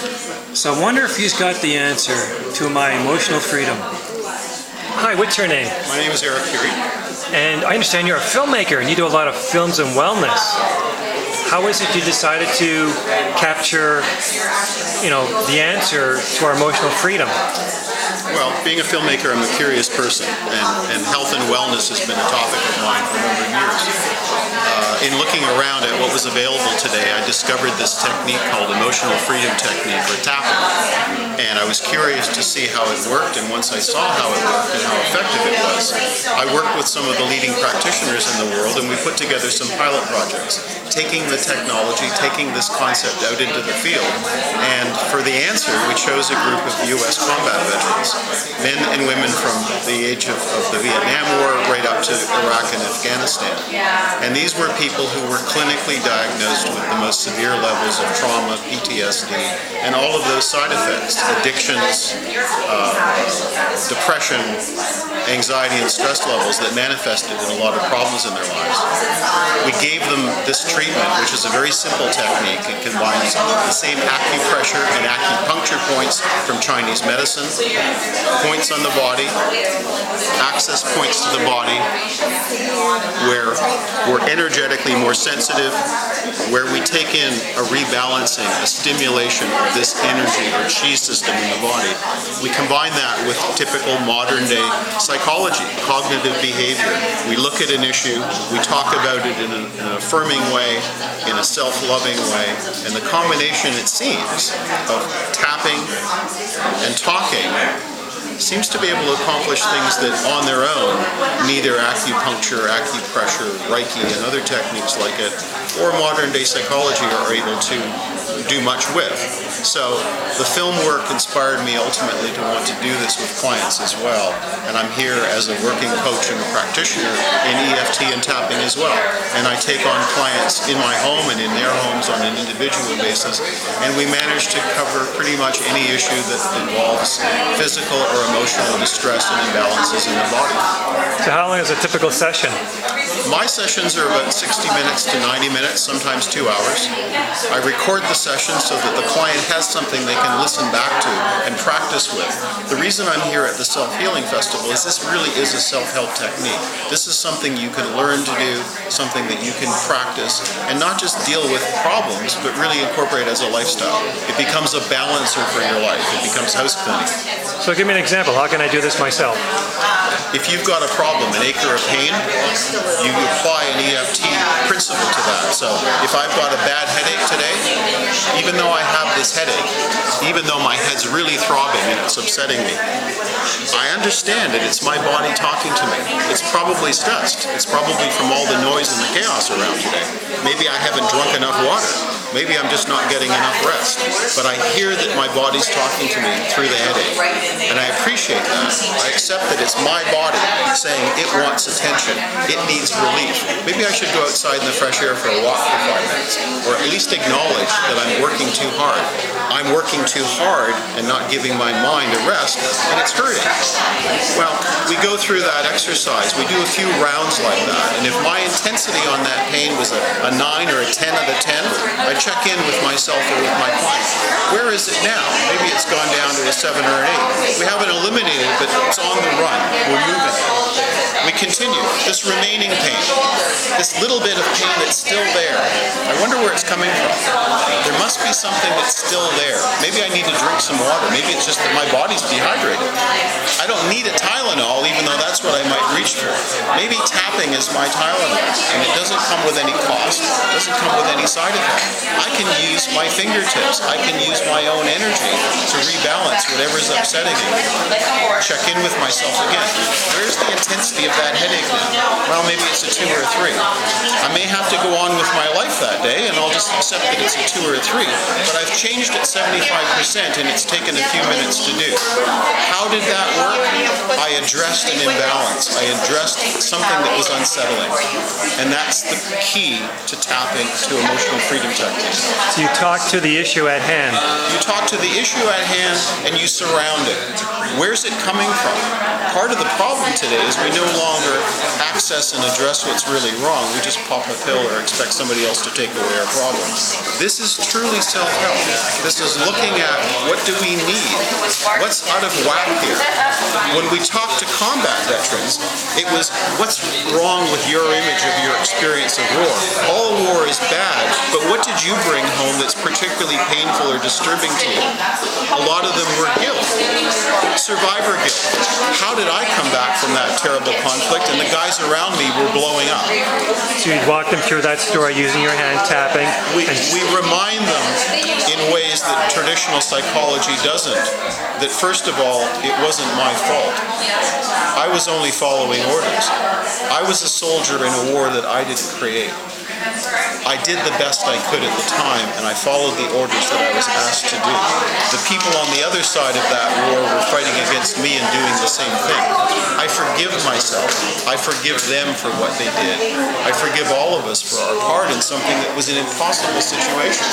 So I wonder if he's got the answer to my emotional freedom. Hi, what's your name? My name is Eric Curie. And I understand you're a filmmaker and you do a lot of films and wellness. How is it you decided to capture, the answer to our emotional freedom? Well, being a filmmaker, I'm a curious person, and health and wellness has been a topic of mine for a number of years. In looking around at what was available today, I discovered this technique called emotional freedom technique, or tapping. And I was curious to see how it worked, and once I saw how it worked and how effective it was, I worked with some of the leading practitioners in the world, and we put together some pilot projects, taking the technology, taking this concept out into the field. And for the answer, we chose a group of U.S. combat veterans, men and women from the age of the Vietnam War right up to Iraq and Afghanistan. And these were people who were clinically diagnosed with the most severe levels of trauma, PTSD, and all of those side effects, addictions, depression, anxiety, and stress levels that manifested in a lot of problems in their lives. We gave them this treatment, which is a very simple technique. It combines the same acupressure and acupuncture points from Chinese medicine, points on the body, access points to the body, where we're energetically more sensitive, where we take in a rebalancing, a stimulation of this energy or chi system in the body. We combine that with typical modern day psychology, cognitive behavior. We look at an issue, we talk about it in an affirming way, in a self-loving way, and the combination, it seems, of tapping and talking seems to be able to accomplish things that on their own neither acupuncture, acupressure, Reiki, and other techniques like it, or modern day psychology are able to do much with. So the film work inspired me ultimately to want to do this with clients as well. And I'm here as a working coach and a practitioner in EFT and tapping as well. And I take on clients in my home and in their homes on an individual basis. And we manage to cover pretty much any issue that involves physical or emotional distress and imbalances in the body. So how long is a typical session? My sessions are about 60 minutes to 90 minutes, sometimes 2 hours. I record the session so that the client has something they can listen back to and practice with. The reason I'm here at the Self-Healing Festival is this really is a self-help technique. This is something you can learn to do, something that you can practice, and not just deal with problems, but really incorporate as a lifestyle. It becomes a balancer for your life. It becomes house cleaning. So give me an example. How can I do this myself? If you've got a problem, an ache or a pain, you apply an EFT principle to that. So if I've got a bad headache today, even though I have this headache, even though my head's really throbbing and it's upsetting me, I understand that it's my body talking to me. It's probably stressed. It's probably from all the noise and the chaos around today. Maybe I haven't drunk enough water. Maybe I'm just not getting enough rest. But I hear that my body's talking to me through the headache. And I appreciate that. I accept that it's my body saying it wants attention. It needs relief. Maybe I should go outside in the fresh air for a walk for 5 minutes. Or at least acknowledge that I'm working too hard. I'm working too hard and not giving my mind a rest, and it's hurting. Well, we go through that exercise. We do a few rounds like that. And if my intensity on that pain was a 9 or a 10 out of 10, I check in with myself or with my client. Where is it now? Maybe it's gone down to a 7 or an 8. We haven't eliminated it, but it's on the run. We're moving. We continue. This remaining pain, this little bit of pain that's still there, I wonder where it's coming from. There must be something that's still there. Maybe I need to drink some water. Maybe it's just that my body's dehydrated. I don't need a Tylenol, even though that's what I might reach for. Maybe tapping is my Tylenol, and it doesn't come with any cost. It doesn't come with any side effect. I can use my fingertips. I can use my own energy to rebalance whatever's upsetting me. Check in with myself again. Where's the intensity of that headache now? Well, maybe it's a 2 or a 3. I may have to go on with my life that day, and I'll just accept that it's a 2 or a 3. But I've changed it 75%, and it's taken a few minutes to do. How did that work? I addressed an imbalance. I addressed something that was unsettling. And that's the key to tapping to emotional freedom techniques. So you talk to the issue at hand. You talk to the issue at hand and you surround it. Where's it coming from? Part of the problem today is we no longer longer access and address what's really wrong. We just pop a pill or expect somebody else to take away our problem. This is truly self-help. This is looking at what do we need? What's out of whack here? When we talk to combat veterans, it was what's wrong with your image of your experience of war? All war is bad, but what did you bring home that's particularly painful or disturbing to you? A lot of them were guilt, survivor guilt. How did I come back from that terrible conflict and the guys around me were blowing up? So you'd walk them through that story using your hand tapping. We remind them in ways that traditional psychology doesn't, that first of all, it wasn't my fault. I was only following orders. I was a soldier in a war that I didn't create. I did the best I could at the time, and I followed the orders that I was asked to do. The people on the other side of that war were fighting against me and doing the same thing. I forgive myself. I forgive them for what they did. I forgive all of us for our part in something that was an impossible situation.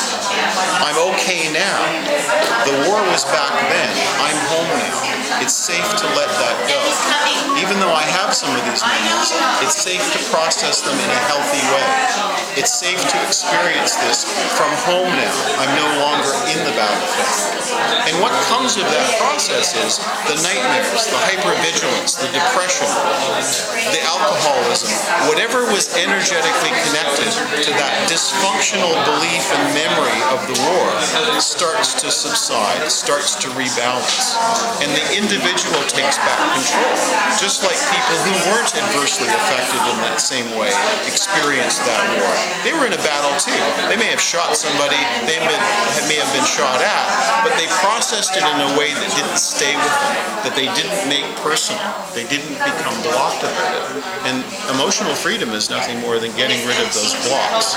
I'm okay now. The war was back then. I'm home now. It's safe to let that go. Even though I have some of these memories, it's safe to process them in a healthy way. It's safe to experience this from home now. I'm no longer in the battlefield. And what comes of that process is the nightmares, the hypervigilance, the depression, the alcoholism, whatever was energetically connected to that dysfunctional belief and memory of the war starts to subside, starts to rebalance. And the individual takes back control. Just like people who weren't adversely affected in that same way experienced that war. They were in a battle too. They may have shot somebody, they may have been shot at, but they processed it in a way that didn't stay with them, that they didn't make personal. They didn't become blocked about it. And emotional freedom is nothing more than getting rid of those blocks.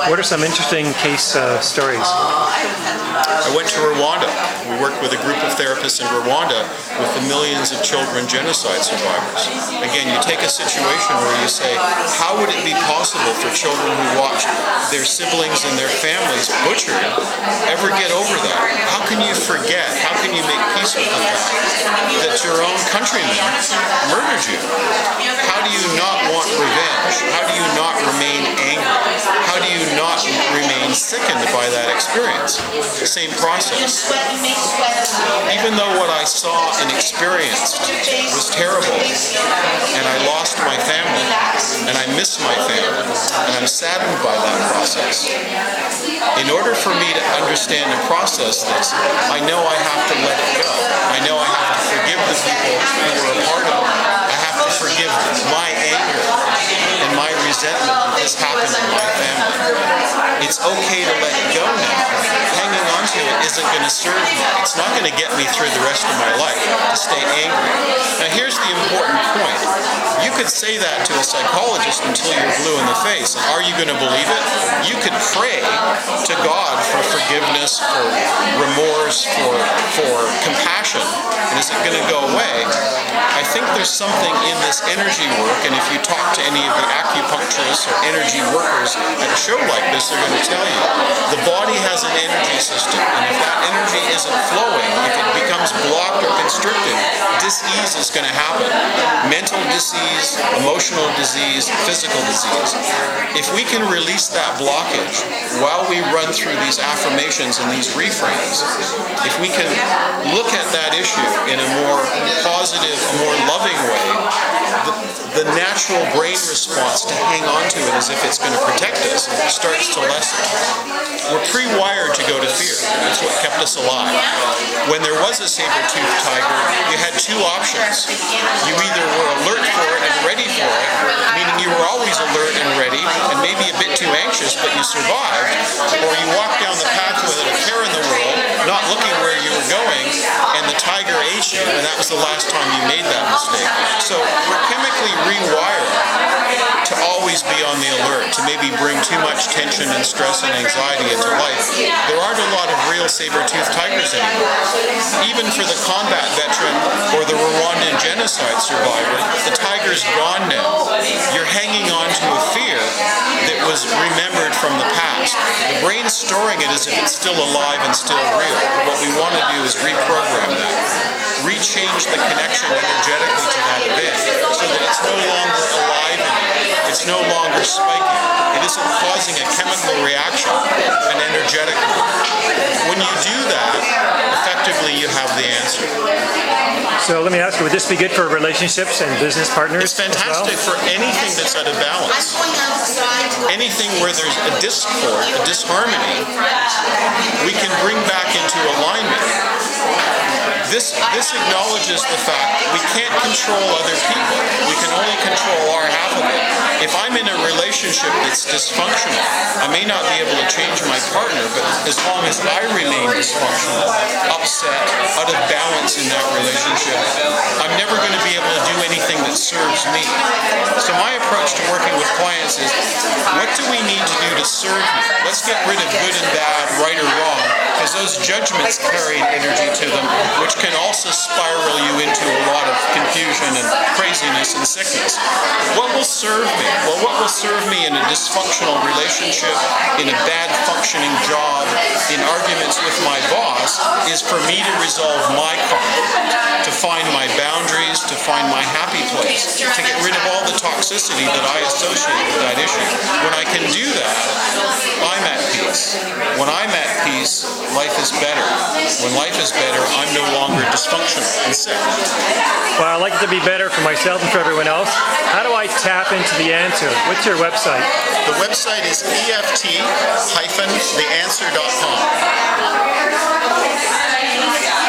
What are some interesting case stories? I went to Rwanda. We worked with a group of therapists in Rwanda with the millions of children genocide survivors. Again, you take a situation where you say, how would it be possible for children who watched their siblings and their families butchered ever get over that? How can you forget? How can you make peace with the fact that your own countrymen murdered you? How do you not want revenge? How do you not remain angry? How do you not remain sickened by that experience? Same process. Even though what I saw and experienced was terrible, and I lost my family, and I miss my family, and I'm saddened by that process. In order for me to understand and process this, I know I have to let it go. I know I have to forgive the people who were a part of it. I have to forgive my anger and my resentment that this happened in my family. It's okay to let it go now. Hanging on to it isn't going to serve me. It's not going to get me through the rest of my life to stay angry. Now here's the important point. You could say that to a psychologist until you're blue in the face. And are you going to believe it? You could pray to God for forgiveness, for remorse, for compassion. And is it going to go away? I think there's something in this energy work, and if you talk to any of the acupuncturists or energy workers at a show like this, they're going to tell you the body has an energy system, and if that energy isn't flowing, if it becomes blocked or constricted, dis-ease is going to happen. Mental disease, emotional disease, physical disease. If we can release that blockage while we run through these affirmations and these reframes, if we can look at that issue in a more positive, a more loving way, the natural brain response to hang on to it as if it's going to protect us starts to lessen. We're pre-wired to go to fear. That's what kept us alive. When there was a saber-toothed tiger, you had two options. You either were alert for it and ready for it, meaning you were always alert and ready, and maybe a bit too anxious, but you survived, or you walked down the path without a care in the world, not looking where you were going, and the tiger ate you, and that was the last time you made that mistake. So we're chemically rewired to always always be on the alert, to maybe bring too much tension and stress and anxiety into life, there aren't a lot of real saber-toothed tigers anymore. Even for the combat veteran or the Rwandan genocide survivor, the tiger's gone now. You're hanging on to a fear that was remembered from the past. The brain's storing it as if it's still alive and still real. What we want to do is reprogram that, rechange the connection energetically to that event so that it's no longer alive in you. It's no longer spiking. It isn't causing a chemical reaction, an energetic one. When you do that, effectively you have the answer. So let me ask you, would this be good for relationships and business partners? It's fantastic for anything that's out of balance. Anything where there's a discord, a disharmony, we can bring back into alignment. This acknowledges the fact that we can't control other people. We can only control our half of it. If I'm in a relationship that's dysfunctional, I may not be able to change my partner, but as long as I remain dysfunctional, upset, out of balance in that relationship, I'm never going to be able to do anything that serves me. So my approach to working with clients is, what do we need to do to serve you? Let's get rid of good and bad, right or wrong, because those judgments carry an energy to them, which can also spiral you into a lot of confusion and craziness and sickness. What will serve me? Well, what will serve me in a dysfunctional relationship, in a bad functioning job, in arguments with my boss, is for me to resolve my conflict, to find my boundaries, to find my happy place, to get rid of all the toxicity that I associate with that issue. When I can do that, I'm at peace. When I'm at peace, life is better. When life is better, I'm no longer dysfunctional and sick. Well, I'd like it to be better for myself and for everyone else. How do I tap into the answer? What's your website? The website is EFT-theanswer.com.